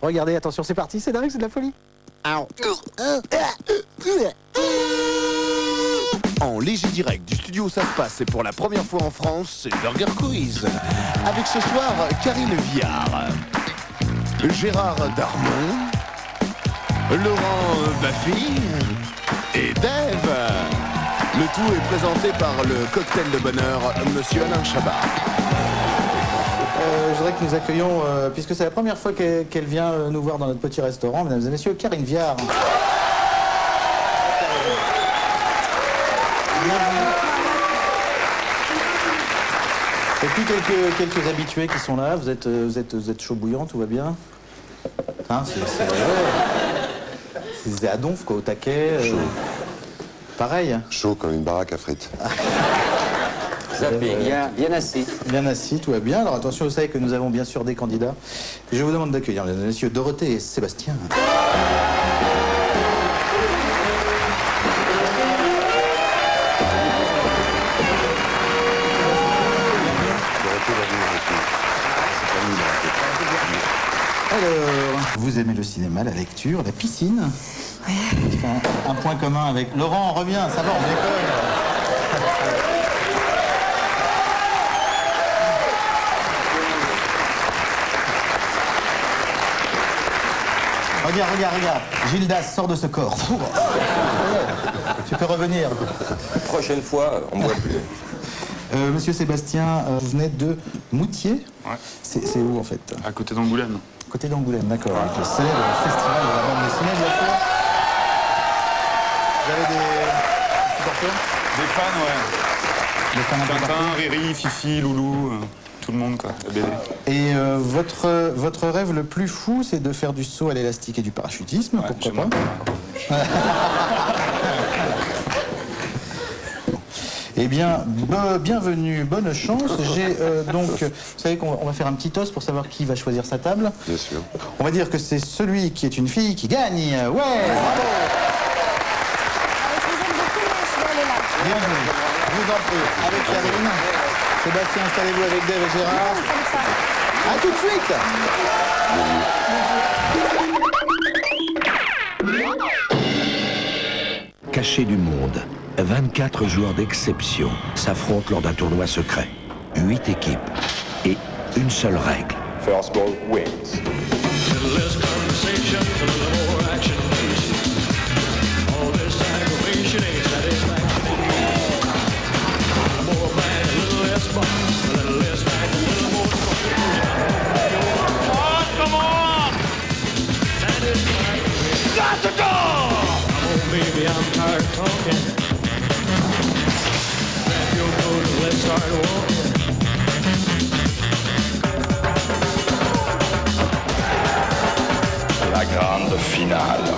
Regardez, attention, c'est parti, c'est dingue, c'est de la folie. En léger direct du studio Ça se passe, et pour la première fois en France, c'est Burger Quiz. Avec ce soir, Karine Viard, Gérard Darmon, Laurent Baffy et Dave. Le tout est présenté par le cocktail de bonheur, Monsieur Alain Chabat. Je voudrais que nous accueillions, puisque c'est la première fois qu'elle vient nous voir dans notre petit restaurant, mesdames et messieurs, Karine Viard. Et puis quelques habitués qui sont là. Vous êtes chaud bouillant, tout va bien. Hein, c'est à donf, quoi, au taquet. Chaud. Pareil. Chaud comme une baraque à frites. Zappé, bien assis. Bien assis, tout va bien. Alors attention, vous savez que nous avons bien sûr des candidats. Je vous demande d'accueillir, mesdames et messieurs, Dorothée et Sébastien. Alors, vous aimez le cinéma, la lecture, la piscine. Oui. Un point commun avec Laurent, reviens, ça va, on décolle. Regarde. Gildas, sors de ce corps. Tu peux revenir. Prochaine fois, on boit plus. Monsieur Sébastien, vous venez de Moutier. Ouais. C'est où en fait? À côté d'Angoulême. Côté d'Angoulême, d'accord. Avec le célèbre festival de la bande dessinée, bien sûr. Vous avez des supporters? Des fans, ouais. Des fans un peu Tintin, partout. Riri, Fifi, Loulou, tout le monde, quoi, la BD. Et votre rêve le plus fou, c'est de faire du saut à l'élastique et du parachutisme, Ouais, pourquoi chez moi. pas? Eh bien, bienvenue, bonne chance. J'ai donc, vous savez qu'on va faire un petit toast pour savoir qui va choisir sa table. Bien sûr. On va dire que c'est celui qui est une fille qui gagne. Ouais, bravo. Bienvenue. Je vous en prie, avec Karine. Sébastien, installez-vous avec Dave et Gérard. À tout de suite. Caché du monde, 24 joueurs d'exception s'affrontent lors d'un tournoi secret. 8 équipes et une seule règle. First ball wins. Baby, I'm tired of talking. Grab your coat and let's start walking. La grande finale.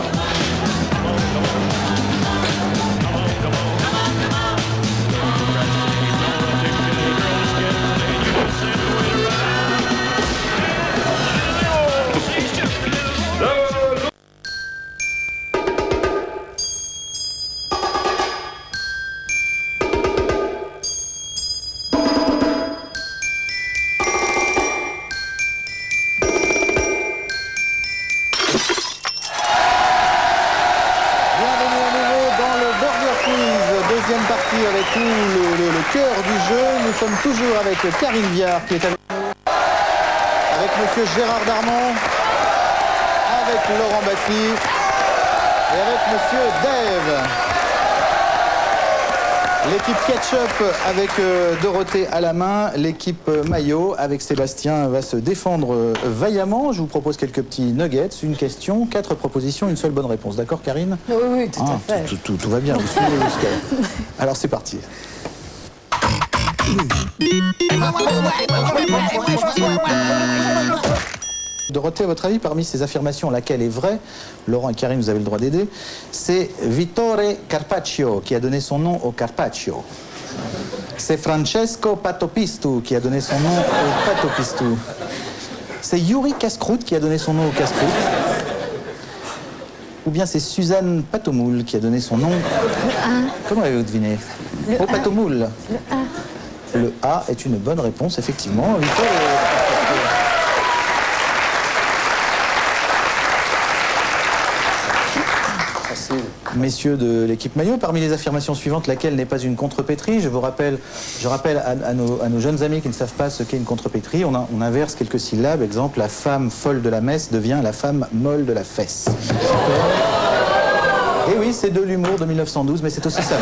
Avec tout le cœur du jeu, nous sommes toujours avec Karine Viard qui est avec nous, avec monsieur Gérard Darmon, avec Laurent Baffy et avec monsieur Dave. L'équipe Ketchup avec Dorothée à la main, l'équipe Maillot avec Sébastien va se défendre vaillamment. Je vous propose quelques petits nuggets, une question, 4 propositions, une seule bonne réponse. D'accord Karine? Oui, tout à fait. Tout va bien, vous suivez jusqu'à... Alors c'est parti. Dorothée, à votre avis, parmi ces affirmations, laquelle est vraie? Laurent et Karine, vous avez le droit d'aider. C'est Vittore Carpaccio qui a donné son nom au Carpaccio. C'est Francesco Patopistu qui a donné son nom au Patopistu. C'est Yuri Casse-Croûte qui a donné son nom au Casse-Croûte. Ou bien c'est Suzanne Patomoule qui a donné son nom... Le A. Comment avez-vous deviné? Au Patomoule. Le A. Le A est une bonne réponse, effectivement. Vittore... difficile. Messieurs de l'équipe maillot, parmi les affirmations suivantes, laquelle n'est pas une contrepétrie? Je rappelle à nos jeunes amis qui ne savent pas ce qu'est une contrepétrie, on inverse quelques syllabes. Exemple, la femme folle de la messe devient la femme molle de la fesse. Et oui, c'est de l'humour de 1912, mais c'est aussi ça.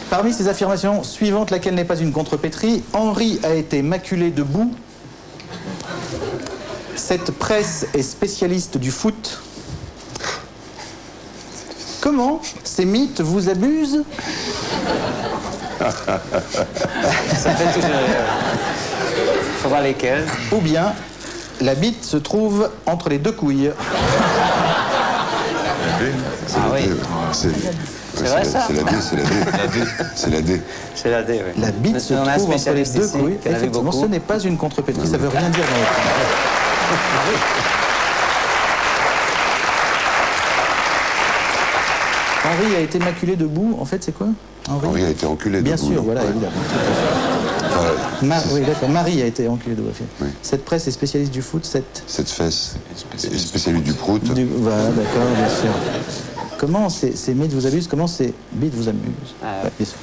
Parmi ces affirmations suivantes, laquelle n'est pas une contrepétrie? Henri a été maculé de boue. Cette presse est spécialiste du foot. Comment ces mythes vous abusent? Ça fait toujours rire. Faut voir lesquels. Ou bien, la bite se trouve entre les deux couilles. Ah oui. C'est vrai, ça? C'est la D, c'est la D. C'est la D. C'est la D, oui. La bite se On a un trouve entre les spécialiste deux ici, couilles. qui en avait Effectivement, beaucoup. ce n'est pas une contrepétrie, ça veut rien dire dans votre Henri a été maculé de boue, en fait, c'est quoi? Henri a été enculé de Bien boue, sûr, non? voilà, Ouais. évidemment. Enfin, Oui, d'accord. Marie a été enculée de boue. Oui. Cette presse est spécialiste du foot, cette... cette fesse est spécialiste du prout. Voilà, d'accord, bien sûr. Comment ces mythes vous abusent? Comment ces bites vous amusent? Ah, Ouais, bien sûr.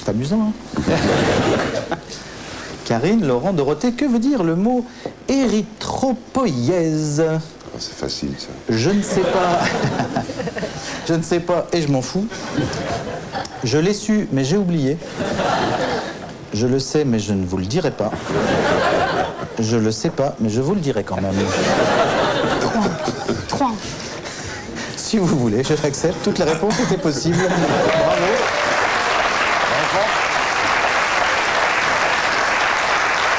C'est amusant, hein? Karine, Laurent, Dorothée, que veut dire le mot érythropoïèse? Ah, c'est facile, ça. Je ne sais pas. Je ne sais pas et je m'en fous. Je l'ai su, mais j'ai oublié. Je le sais, mais je ne vous le dirai pas. Je le sais pas, mais je vous le dirai quand même. 3. Si vous voulez, je l'accepte. Toutes les réponses étaient possibles. Bravo.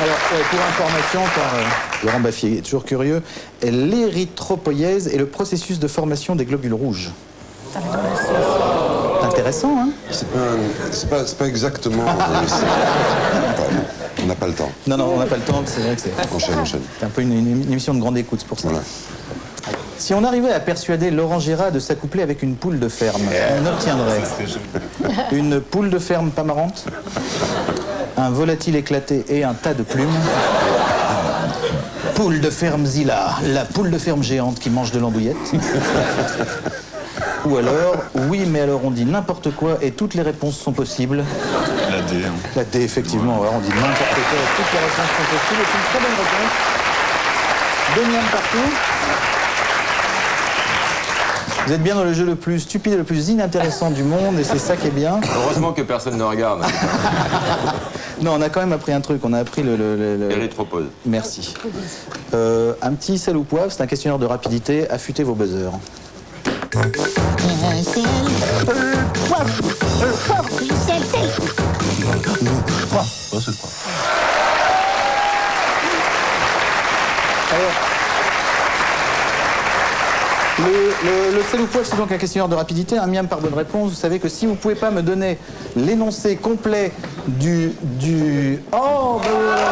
Alors, pour information, car Laurent Baffy est toujours curieux, l'érythropoïèse est le processus de formation des globules rouges. Intéressant, hein? C'est pas exactement... on n'a pas le temps. Non, on n'a pas le temps, c'est vrai que c'est Enchaîne. un peu une émission de grande écoute, c'est pour ça. Voilà. Si on arrivait à persuader Laurent Gérard de s'accoupler avec une poule de ferme, on obtiendrait une poule de ferme pas marrante, un volatile éclaté et un tas de plumes. Poule de ferme Zilla, la poule de ferme géante qui mange de l'andouillette. Ou alors, oui, mais alors on dit n'importe quoi et toutes les réponses sont possibles. La D. Hein. La D, effectivement, alors on dit n'importe quoi et toutes les réponses sont possibles. C'est une très bonne réponse. Deuxième partout. Vous êtes bien dans le jeu le plus stupide et le plus inintéressant du monde, et c'est ça qui est bien. Heureusement que personne ne regarde. Non, on a quand même appris un truc, on a appris le... Érythropose. Merci. Un petit sel ou poivre, c'est un questionnaire de rapidité, affûtez vos buzzers. Sel. Poivre. Poivre. Sel. Alors, le sel ou poivre, c'est donc un questionnaire de rapidité, un miam par bonne réponse. Vous savez que si vous ne pouvez pas me donner l'énoncé complet du... Oh, ben voilà.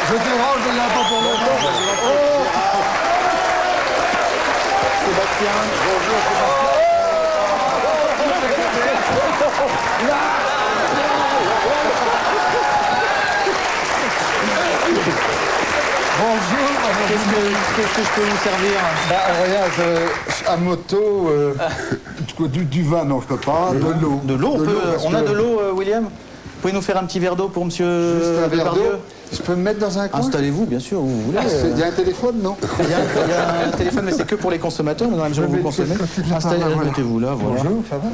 Je dérange, je l'ai pas pour longtemps. Sébastien. Qu'est-ce que je peux vous servir? Rien, à moto, du vin, non, je peux pas. De l'eau. De l'eau, parce on a que- de l'eau, William? Vous pouvez nous faire un petit verre d'eau pour monsieur Juste un verre Depardieu? d'eau. Je peux me mettre dans un coin? Installez-vous, bien sûr, où vous voulez. Il y a un téléphone, non? Il y a un téléphone, mais c'est que pour les consommateurs, mais dans la mesure où vous consommez. Mettez-vous là, voilà. Bonjour, ça va?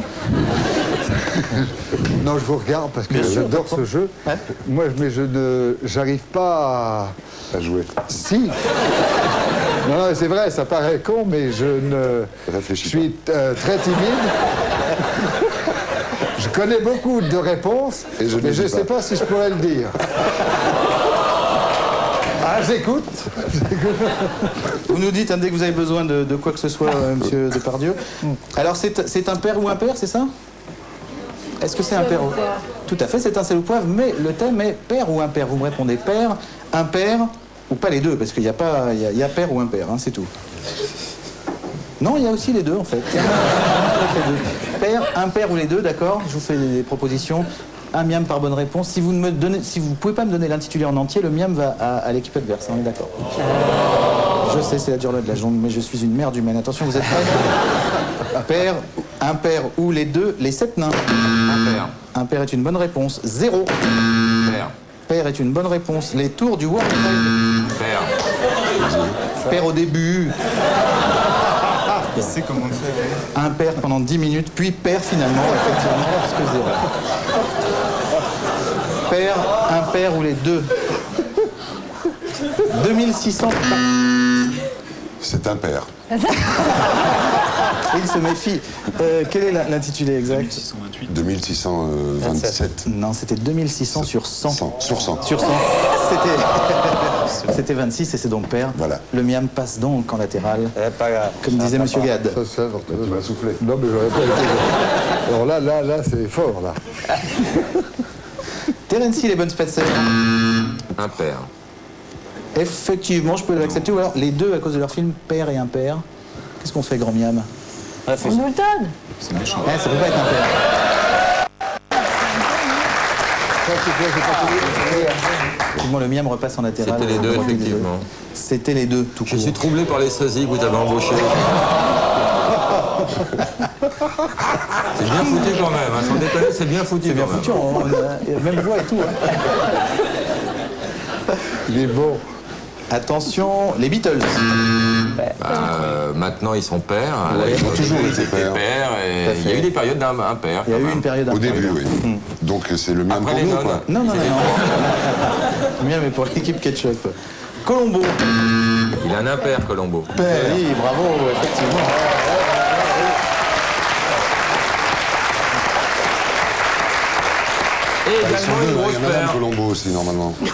Non, je vous regarde parce que Bien sûr, j'adore pourquoi ce jeu. Ouais. Moi, mais j'arrive pas À jouer. Si. Non, c'est vrai, ça paraît con, mais je Réfléchis suis très timide. Je connais beaucoup de réponses, Et je ne mais les je ne dis sais pas. pas si je pourrais le dire. Ah, j'écoute. Vous nous dites hein, dès que vous avez besoin de quoi que ce soit, monsieur Depardieu. Alors, c'est un père ou un père, c'est ça? Est-ce que c'est un père? Tout à fait, c'est un sel ou poivre, mais le thème est père ou impair. Vous me répondez père, impair, ou pas les deux, parce qu'il y a pas, il y a père ou impair, hein, c'est tout. Non, il y a aussi les deux en fait. Les deux. Père, impair ou les deux, d'accord. Je vous fais des propositions. Un miam par bonne réponse. Si vous ne me donnez, si vous pouvez pas me donner l'intitulé en entier, le miam va à l'équipe adverse. On est d'accord. Je sais, c'est la dure loi de la jungle, mais je suis une merde humaine. Attention, vous êtes prêts? Père, impair ou les deux, les 7 nains. Impair. Impair est une bonne réponse. 0. Père. Père est une bonne réponse. Les tours du World Trade. Père. Père au début. Il sait comment faire. Impair pendant 10 minutes, puis père finalement, effectivement, parce que 0. Père, impair ou les deux. 2600. C'est un père. Il se méfie. Quel est l'intitulé exact? 628. 2627. Non, c'était 2600 sur 100. 100, sur 100. Sur 100. C'était 26 et c'est donc père. Voilà. Le miam passe donc en latéral, Pas grave. comme disait Monsieur Gad. Ça, c'est vrai. Tu m'as soufflé. Non, mais j'aurais pas été. Alors là, c'est fort, là. Terence Hill et Bud Spencer. Impair. Effectivement, je peux l'accepter. Ou alors les deux à cause de leur film Père et Impair. Qu'est-ce qu'on fait, grand miam? On nous le donne. Ça peut pas être Impair. Effectivement, le miam repasse en latéral. C'était les deux, effectivement. C'était les deux, tout Je court. suis troublé par les sosies que vous avez embauchés. C'est bien foutu quand même, hein. Sans déconner, c'est bien foutu. C'est bien quand même. foutu, on a même voix et tout. Hein. Il est bon. Attention, les Beatles. Maintenant, ils sont pères. Ouais. Ils ont toujours été pères. Et Tout à il y a fait. eu des périodes d'impair. Il y a eu une période Au début, oui. Donc c'est le même Après pour les nous, nonnes. quoi. Non. Le miam est pour l'équipe Ketchup. Colombo. Il a un impair, Colombo. Oui, bravo, effectivement. Et Ils sont également deux, une hein. grosse Il y a Madame paire. Colombo aussi, normalement. Oui,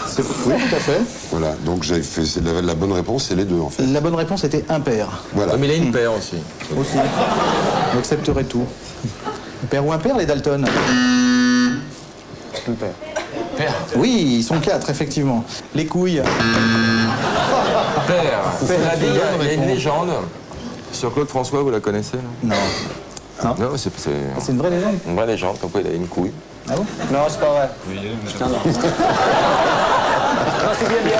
tout à fait. Voilà, donc j'avais fait c'est la bonne réponse, c'est les deux en fait. La bonne réponse était impair. Voilà. Mais il a une paire aussi. Aussi. On accepterait tout. Père ou impair, les Dalton? Paire. Oui, ils sont 4, effectivement. Les couilles. Père. Père. Cela dit, il y a une Réponse. légende sur Claude François, vous la connaissez, non? Non. Non, c'est C'est une vraie légende. une vraie légende, comme quoi il a une couille. Ah bon? Non, c'est pas vrai. Non, c'est bien bien.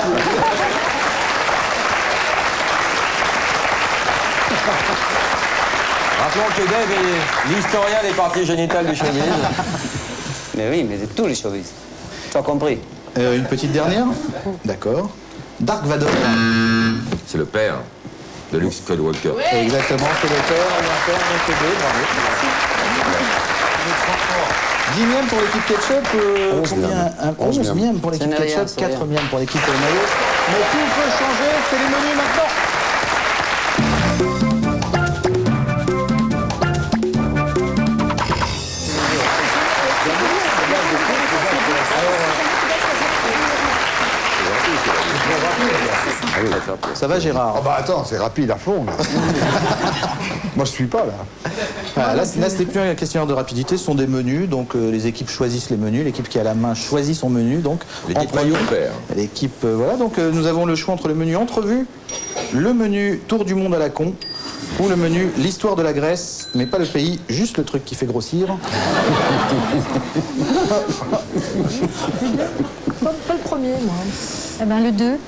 Rappelons que Dave est l'historien des parties génitales du showbiz. Mais oui, mais de tous les showbiz. Tu as compris. Une petite dernière? D'accord. Dark Vador. C'est le père de Luke Skywalker. Exactement, c'est le père et l'impair, donc les deux, bravo. 10 miams pour l'équipe Ketchup, 11 combien? miams. 11 11 miams pour l'équipe Ça n'est rien, Ketchup, c'est 4 rien. miams pour l'équipe Maillot. Mais tout peut changer, c'est les menus maintenant. Ça va Gérard? Ah bah attends, c'est rapide à fond, là. Moi, je suis pas, là. Ah, là, c'était plus un questionnaire de rapidité, ce sont des menus, donc les équipes choisissent les menus, l'équipe qui a la main choisit son menu, donc L'équipe en premier, maillot perd. l'équipe, voilà, donc nous avons le choix entre le menu entrevue, le menu tour du monde à la con, ou le menu l'histoire de la Grèce, mais pas le pays, juste le truc qui fait grossir. Pas le premier, moi. Eh ben, le 2,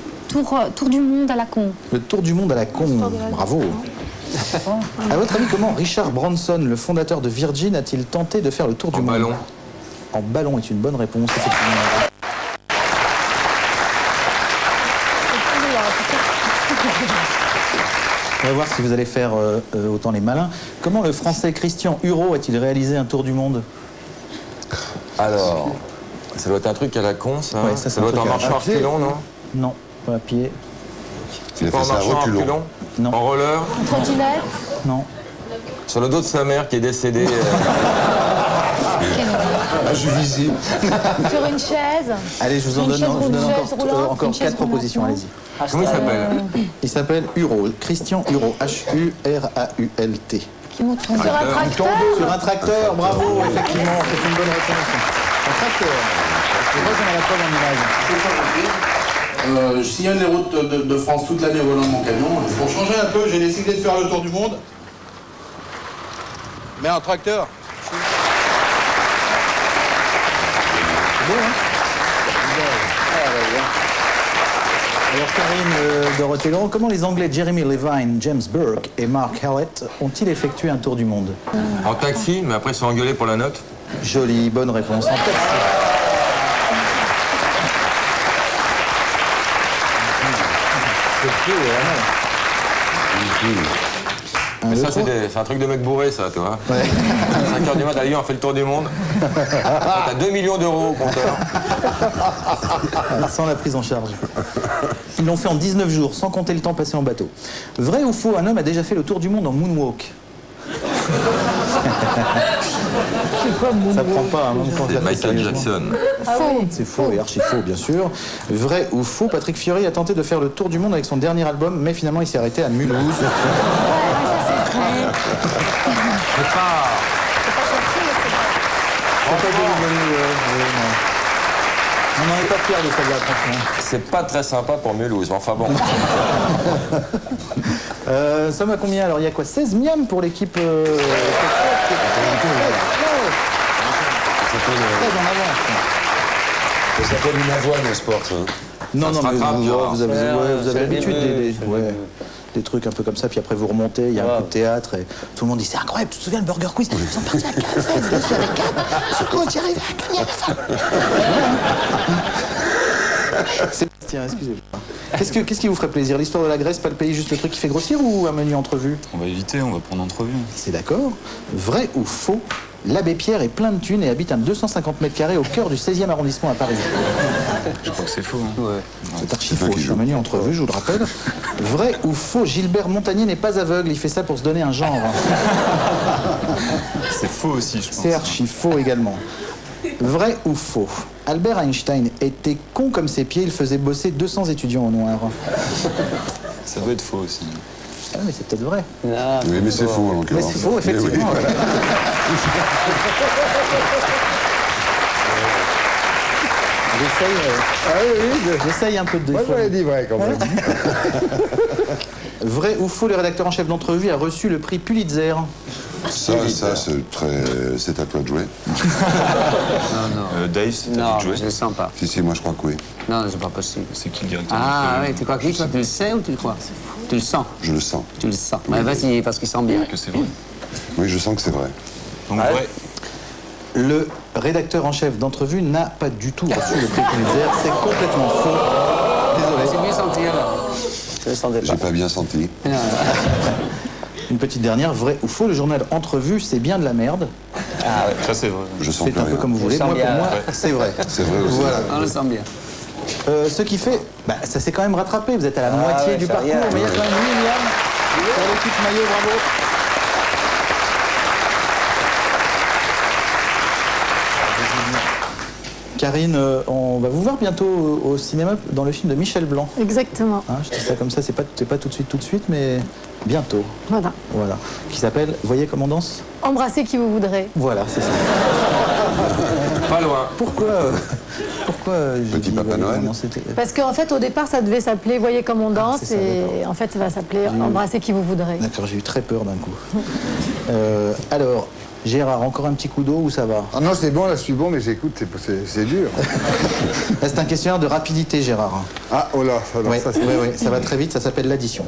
tour du monde à la con. Le tour du monde à la con, bravo. À votre avis, comment Richard Branson, le fondateur de Virgin, a-t-il tenté de faire le tour du En monde? ballon. En ballon est une bonne réponse, effectivement. On va voir si vous allez faire autant les malins. Comment le français Christian Hureau a-t-il réalisé un tour du monde? Alors, ça doit être un truc à la con, ça. Ouais, ça, c'est doit un être en truc à marchant à pied. reculons, non? Non, pas à pied. Il a Pas fait en ça à marchant à reculons. reculons? Non. En roller? Trottinette. Non. Sur le dos de sa mère qui est décédée. Ah, je suis visible. Sur une chaise. Allez, je vous en Une donne, chaise je vous donne roulante, encore une chaise 4 propositions, roulante, allez-y. Comment il s'appelle? Il s'appelle Hureau, Christian Hureau, H-U-R-A-U-L-T. Qui monte sur un tracteur. Sur un tracteur, bravo, effectivement, c'est une bonne réponse. Un tracteur. C'est vrai qu'on a la preuve en image. Je sillonne les routes de France toute l'année au volant de mon camion. Pour changer un peu, j'ai décidé de faire le tour du monde. Mais un tracteur. C'est beau, hein? Alors Karine Dorothée-Laurent, comment les Anglais Jeremy Levine, James Burke et Mark Hallett ont-ils effectué un tour du monde? En taxi, mais après ils sont engueulés pour la note. Jolie, bonne réponse. En taxi. C'est fou, vraiment. Mais ça, c'est un truc de mec bourré, ça, toi. Ouais. 5h du matin, allez, on fait le tour du monde. T'as 2 millions d'euros au compteur. Sans la prise en charge. Ils l'ont fait en 19 jours, sans compter le temps passé en bateau. Vrai ou faux, un homme a déjà fait le tour du monde en moonwalk? C'est quoi mon Ça prend pas, hein, même quand C'est ça fait Michael sérieusement. Jackson. Faux. C'est faux et archi faux, bien sûr. Vrai ou faux, Patrick Fiori a tenté de faire le tour du monde avec son dernier album, mais finalement il s'est arrêté à Mulhouse. C'est pas... On n'en est pas fiers de celle-là, franchement. C'est pas très sympa pour Mulhouse, mais enfin bon. Somme à combien? Alors il y a quoi? 16 miams pour l'équipe... Très en avance. Ça s'appelle une avoine au sport, ça. Non, non, se mais rattrape, vous, Gérard. vous avez C'est l'habitude le début, des trucs un peu comme ça, puis après vous remontez, il y a un coup de théâtre et tout le monde dit c'est incroyable, tu te souviens le Burger Quiz? Ils sont partis à 15, je suis avec 4, comment tu arrives à gagner à la fin? Sébastien, excusez-moi. Qu'est-ce qui vous ferait plaisir? L'histoire de la Grèce, pas le pays, juste le truc qui fait grossir ou un menu entrevue? On va éviter, on va prendre entrevue. C'est d'accord. Vrai ou faux? L'abbé Pierre est plein de thunes et habite à 250 mètres carrés au cœur du 16e arrondissement à Paris. Je crois que c'est faux. Hein. Ouais. C'est archi faux, c'est un menu entrevue, je vous le rappelle. Vrai ou faux? Gilbert Montagnier n'est pas aveugle, il fait ça pour se donner un genre. C'est faux aussi, je pense. C'est archi faux également. Vrai ou faux? Albert Einstein était con comme ses pieds, il faisait bosser 200 étudiants au noir. Ça doit être faux aussi. Ah, mais c'est peut-être vrai. Non, Oui, mais c'est faux, en Mais l'occurrence. c'est faux, effectivement. Mais oui. J'essaye un peu de... Moi, j'aurais dit vrai, quand même. Vrai ou faux, le rédacteur en chef d'entrevue a reçu le prix Pulitzer. Ça, c'est très... C'est à toi de jouer. Dave, c'est non, à jouer. je le sens pas. Si, moi, je crois que oui. Non, c'est pas possible. C'est qui le directeur? Ah oui, tu crois que lui, toi, tu le sais ou tu le crois? Tu le sens. Je le sens. Tu le sens. Mais vas-y, parce qu'il sent bien. Que c'est vrai. Oui, je sens que c'est vrai. Donc, vrai. Le rédacteur en chef d'entrevue n'a pas du tout reçu le prix Pulitzer. C'est complètement faux. Désolé. C'est mieux senti alors. Je le sentais pas. J'ai pas bien senti. Non, Une petite dernière, vrai ou faux, le journal Entrevue, c'est bien de la merde. Ça, c'est vrai. Je sens C'est plus un peu rien. comme vous voulez. sens Moi, pour bien. moi, c'est vrai. C'est vrai aussi. Voilà. on le sent bien. Ce qui fait, ça s'est quand même rattrapé. Vous êtes à la moitié ouais, du c'est parcours, rien. mais il y a quand même 8 milliards pour l'équipe maillot, bravo. Karine, on va vous voir bientôt au cinéma dans le film de Michel Blanc. Exactement. Hein, je dis ça comme ça, c'est pas tout de suite, mais bientôt. Voilà. Voilà. Qui s'appelle Voyez comme on danse? Embrassez qui vous voudrez. Voilà, c'est ça. Pas loin. Pourquoi j'ai Petit dit Papa Voyez Noël. comme on danse, c'était- Parce qu'en fait, au départ, ça devait s'appeler Voyez comme on danse. c'est ça, et en fait, ça va s'appeler Embrassez qui vous voudrez. D'accord, j'ai eu très peur d'un coup. Alors, Gérard, encore un petit coup d'eau ou ça va? Ah non, c'est bon, là, je suis bon, mais j'écoute, c'est dur. Là, c'est un questionnaire de rapidité, Gérard. Ah, oh là, alors Oui, ça, c'est... ça va très vite, ça s'appelle l'addition.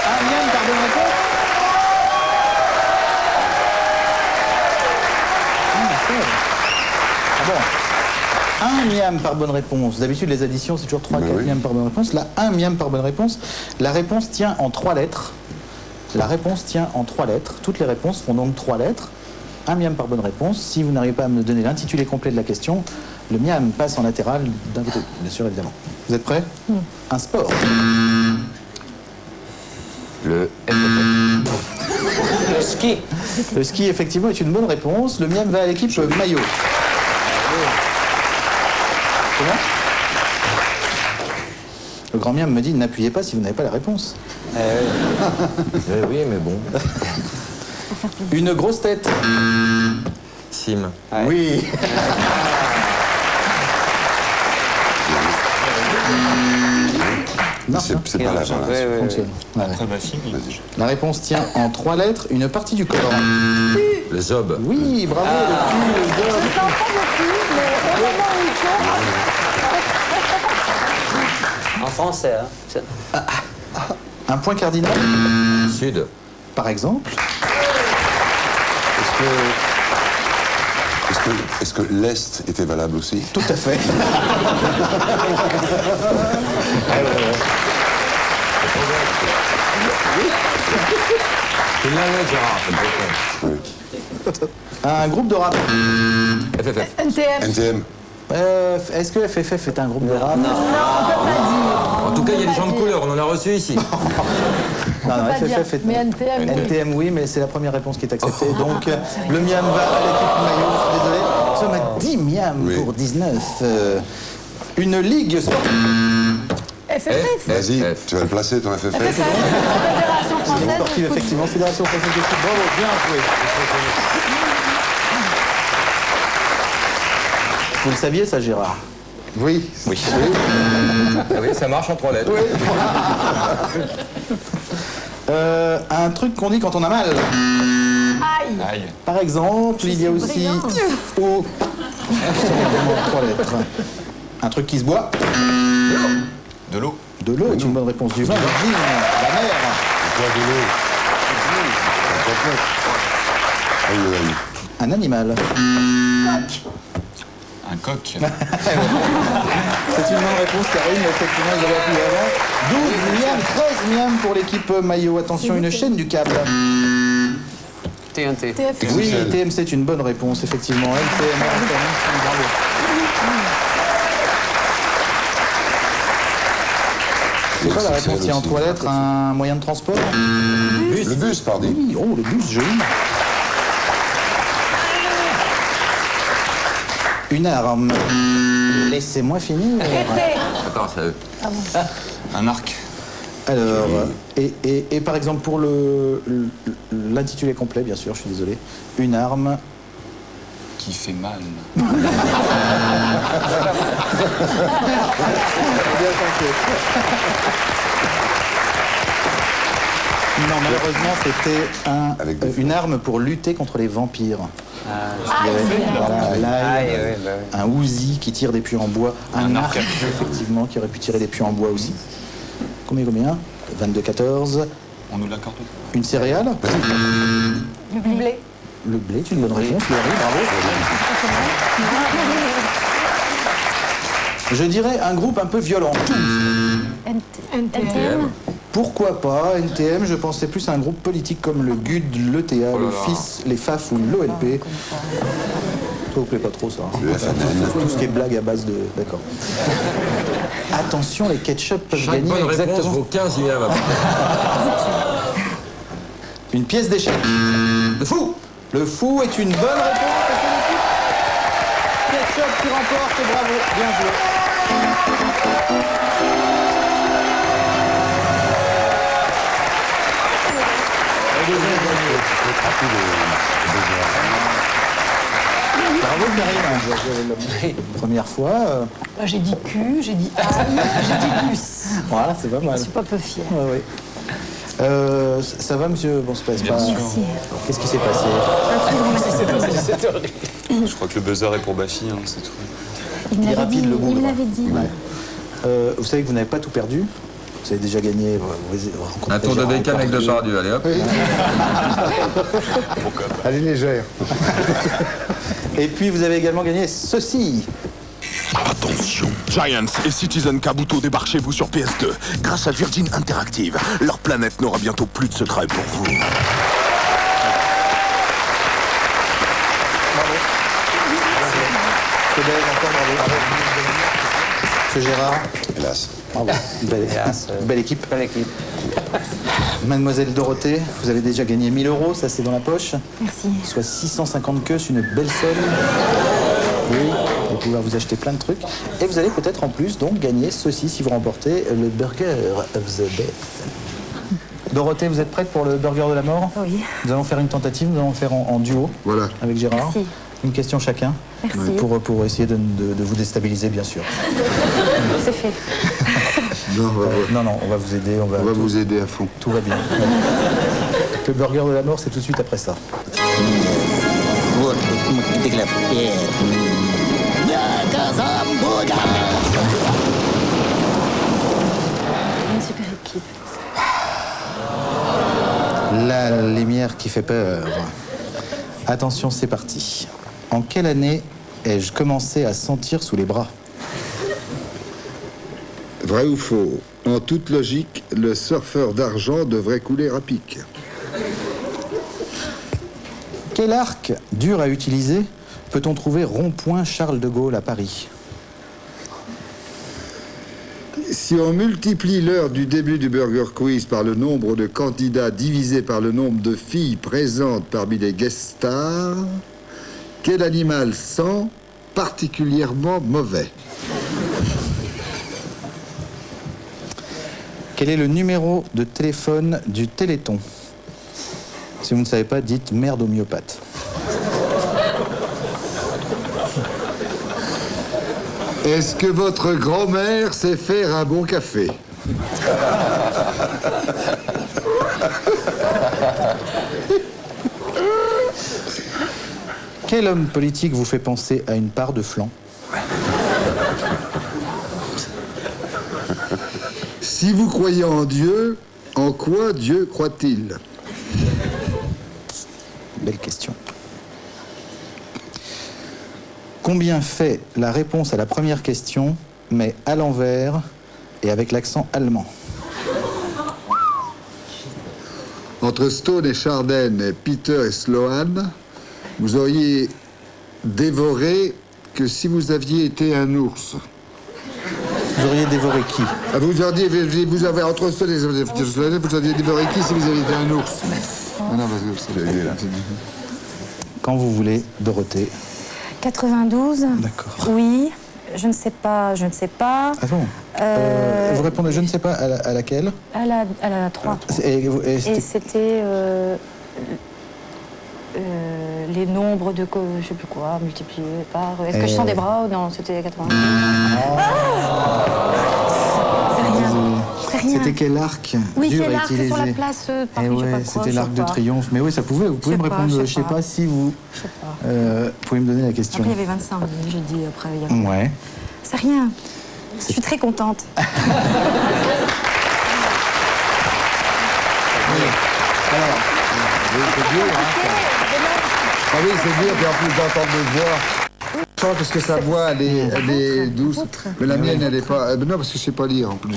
Un miam par bonne réponse. Ah bon. Un miam par bonne réponse. D'habitude, les additions, c'est toujours 3-4 oui. miams par bonne réponse. Là, un miam par bonne réponse. La réponse tient en 3 lettres. La réponse tient en 3 lettres. Toutes les réponses font donc 3 lettres. Un miam par bonne réponse. Si vous n'arrivez pas à me donner l'intitulé complet de la question, le miam passe en latéral d'un côté, bien sûr, évidemment. Vous êtes prêts? Un sport. Le Le ski. Le ski, effectivement, est une bonne réponse. Le miam va à l'équipe maillot. Comment? grand miam me dit n'appuyez pas si vous n'avez pas la réponse. Oui, mais bon. Une grosse tête. Sim. Oui. Non, C'est pas la ça voilà. fonctionne. Ouais. Après Baffy, oui. La réponse tient en 3 lettres, une partie du corps. Le zob. Oui, bravo, le cul, le Je doigt. ne parle pas beaucoup, mais au moment où il faut... En français, hein. Un point cardinal, Sud. par exemple. Est-ce que l'Est était valable aussi? Tout à fait. Tu l'avais, Gérard. Un groupe de rap. FFF. NTM. NTM. Est-ce que FFF est un groupe de rap? En tout cas, il y a des gens de couleur, on en a reçu ici. Non, non, Pas dire, FFF est mais NTM, oui. NTM, oui, mais c'est la première réponse qui est acceptée. Donc, le miam va à l'équipe maillot, je suis désolé. Nous sommes à 10 miam Oui. pour 19. Une ligue sportive. FFF. Vas-y, F. tu vas le placer, ton FFF. Fédération française Sportive, de foot. effectivement, Fédération française de foot. Bravo, bien joué. Vous le saviez, ça, Gérard? Oui. Oui. Ah oui, ça marche en 3 lettres. Un truc qu'on dit quand on a mal. Aïe. Aïe. Par exemple, il y a aussi... brillant. Oh. 3 lettres. Un truc qui se boit. De l'eau. De l'eau est une bonne réponse du vin. La mer. Toi, de l'eau. Aïe, aïe. Un animal. Un coq. C'est une bonne réponse, Karine. Effectivement, ils auraient pu y avoir 12 miam, 13 miam pour l'équipe maillot. Attention, une chaîne du câble. TNT. TF. Oui, TMC est une bonne réponse, effectivement. LTM, bravo. C'est quoi la réponse? Il y a en 3 lettres un moyen de transport? Le bus, pardon. Oui, oh, le bus, joli. Une arme. Laissez-moi finir. Attends, ça... Un arc. Alors, et par exemple, pour l'intitulé complet, bien sûr, je suis désolé. Une arme. Qui fait mal. Non, malheureusement, c'était Avec des une arme pour lutter contre les vampires. Aïe, Voilà, l'ail, oui, bah oui. un Uzi qui tire des puits en bois, un arc, arc. effectivement, qui aurait pu tirer des puits en bois aussi. Combien 22-14. On nous l'accorde. Une céréale. Le blé. Le blé, c'est une bonne réponse. Le riz, bravo. Je dirais un groupe un peu violent. NTM. Pourquoi pas NTM, je pensais plus à un groupe politique comme le GUD, l'ETA, le FIS, les FAF ou l'OLP. Ça vous plaît pas trop, ça? Le FNN. Tout ce qui est blague à base de... D'accord. Attention, les ketchup peuvent Chaque gagner bonne réponse exactement vaut 15 miam. une pièce d'échec. Le fou. Le fou est une bonne réponse. C'est l'équipe ketchup qui remporte. Bravo, bien joué. Bravo Karine. Première fois. Bah, j'ai dit cul, j'ai dit aïe, j'ai dit bus. Voilà, c'est pas mal. Je suis pas peu fière. Ouais, ouais. Ça va, monsieur? Bon, c'est pas... Merci. Qu'est-ce qui s'est passé? Je crois que le buzzer est pour Baffy, hein, c'est tout. Il Il est l'avait dit. rapide, le bougre. Il l'avait dit. Ouais. Vous savez que vous n'avez pas tout perdu. Vous avez déjà gagné. Vous rencontrez Un tour de Gérard bécane avec Depardieu. Depardieu, allez hop. Elle est légère. Et puis vous avez également gagné ceci. Attention, Giants et Citizen Kabuto débarquent chez vous sur PS2. Grâce à Virgin Interactive, leur planète n'aura bientôt plus de secrets pour vous. Monsieur Gérard. Hélas. Bravo. Belle équipe. Belle équipe. Mademoiselle Dorothée, vous avez déjà gagné 1000 €, ça c'est dans la poche. Merci. Soit 650 queues, c'est une belle somme. Vous pouvez vous acheter plein de trucs. Et vous allez peut-être en plus donc gagner ceci si vous remportez le Burger of the Death. Dorothée, vous êtes prête pour le Burger de la mort? Oui. Nous allons faire une tentative, nous allons faire en duo avec Gérard. Merci. Une question chacun. Merci. Pour essayer de vous déstabiliser, bien sûr. C'est fait. Non, non, on va vous aider. On va vous aider à fond. Tout va bien. Le Burger de la mort, c'est tout de suite après ça. Une super équipe. La lumière qui fait peur. Attention, c'est parti. En quelle année ai-je commencé à sentir sous les bras? Vrai ou faux? En toute logique, le surfeur d'argent devrait couler à pic. Quel arc dur à utiliser peut-on trouver rond-point Charles de Gaulle à Paris? Si on multiplie l'heure du début du Burger Quiz par le nombre de candidats divisé par le nombre de filles présentes parmi les guest stars, quel animal sent particulièrement mauvais? Quel est le numéro de téléphone du Téléthon? Si vous ne savez pas, dites merde homéopathe. Est-ce que votre grand-mère sait faire un bon café? Quel homme politique vous fait penser à une part de flanc? Si vous croyez en Dieu, en quoi Dieu croit-il? Belle question. Combien fait la réponse à la première question, mais à l'envers et avec l'accent allemand? Entre Stone et Chardin, et Peter et Sloan, vous auriez dévoré que si vous aviez été un ours. Vous auriez dévoré qui? Vous avez entre Stone et Sloan, vous auriez dévoré qui si vous aviez été un ours? Ah non, parce que c'est là. Quand vous voulez, Dorothée. 92. D'accord. Oui. Je ne sais pas. Ah bon vous répondez je ne sais pas à laquelle? À la 3. Et c'était les nombres de... je sais plus quoi, multipliés par... Est-ce que je sens des bras ou non? C'était 92. C'est rien. C'était quel arc Oui, dur quel à arc utiliser? sur la place Paris, je sais pas quoi, c'était je l'arc sais de pas. triomphe. Mais oui, ça pouvait. Vous pouvez me répondre, je sais pas si vous... Je sais pas. Vous pouvez me donner la question. Après, il y avait 25 000, j'ai dit après. Il y avait... Ouais. C'est rien. Je suis très contente. Ah oui, c'est dur, puis en plus d'entendre des voix. Parce que sa voix, elle est douce. Mais la mienne, elle est pas... non, parce que je sais pas lire, en plus.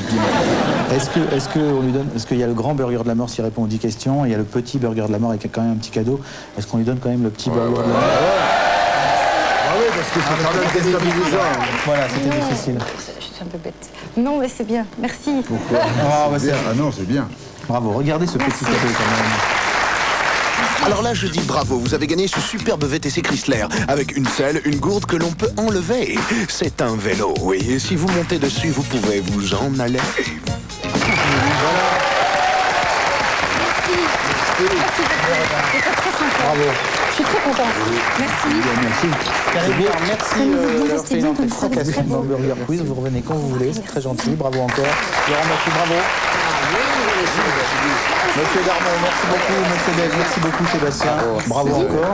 Est-ce qu'on lui donne... Est-ce qu'il y a le grand burger de la mort s'il répond aux 10 questions, et il y a le petit burger de la mort avec quand même un petit cadeau. Est-ce qu'on lui donne quand même le petit burger de la mort? Ah oui, parce que c'est quand même déstabilisant. Voilà, c'était difficile. Je suis un peu bête. Non, mais c'est bien. Merci. Pourquoi? Ah non, c'est bien. Bravo, regardez ce petit cadeau quand même. Alors là, je dis bravo, vous avez gagné ce superbe VTC Chrysler, avec une selle, une gourde que l'on peut enlever. C'est un vélo, oui, et si vous montez dessus, vous pouvez vous en aller. Voilà. Merci. Bravo. Je suis très contente. Merci. Karine Viard, merci d'avoir fait une entrée comme ça, fracassante dans le Burger Quiz. Vous revenez quand vous voulez, c'est très gentil. Bravo encore. Laurent Massy, bravo. Monsieur Darmon, merci beaucoup. Monsieur Dave, merci beaucoup Sébastien. Bravo encore.